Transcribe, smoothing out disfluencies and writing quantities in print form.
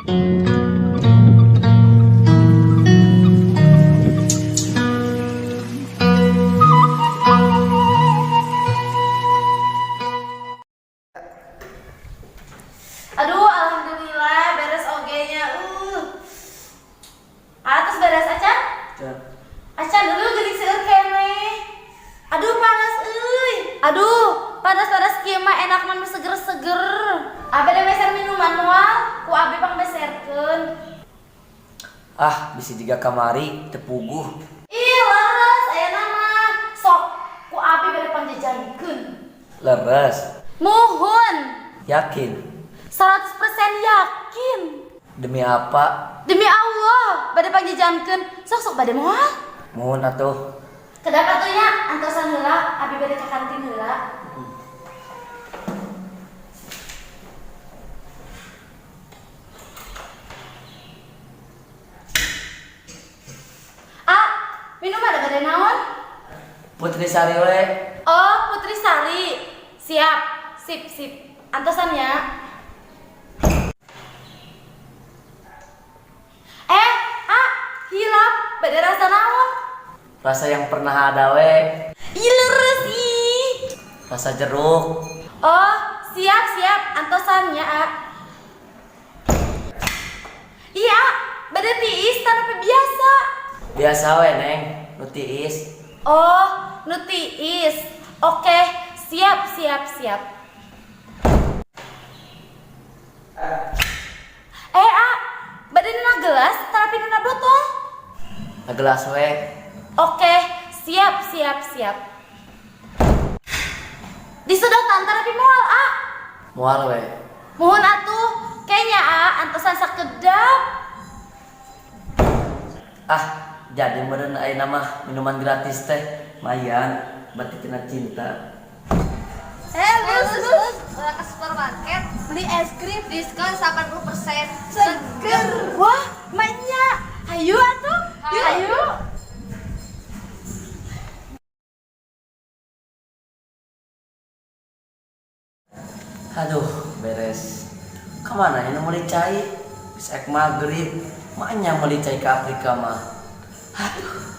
Aduh, alhamdulillah beres OG-nya. Atas beres acan? Acan dulu geuning seueur keneh. Aduh panas euy. Aduh, panas-panas kieu mah enak mah seger-seger. Abi da meser minuman moal, ku abi pangbeserkeun. Ah, bisi juga kamari tepuguh. Ih, leres ayeuna mah. Sok ku abi bade pangjajankeun. Leres. Muhun. Yakin? 100% yakin. Demi apa? Demi Allah, bade pangjajankeun. Sok bade moal. Mohon atuh. Kedapat tuh ya, antosan heula, abi bade ka kantin heula. Minum ada bade naon? Putri Sari we. Oh, Putri Sari. Siap, sip. Antosannya. Hilap, bade rasa naon? Rasa yang pernah ada we. Ih, leres ih. Rasa jeruk. Oh, siap, antosannya, Iya, bade tiis tanpa biasa. Biasa we, Neng. Nu tiis. Oh, nu tiis. Oke, siap. Bade na gelas tapi na botol. Gelas we. Oke, siap. Disedotan tapi moal, Moal we. Mohon atuh, kayaknya antosan sakedap. Ah, jadi meureun ayeuna mah minuman gratis teh. Mayan, berarti kena cinta. Bus, ke supermarket, beli es krim, diskon 80%. Seger. Wah, mainnya. Ayo atuh. Ayo. Aduh, beres. Kemana ini mau dicai? Bisa maghrib, maknya mau dicai ke Afrika mah. Aduh.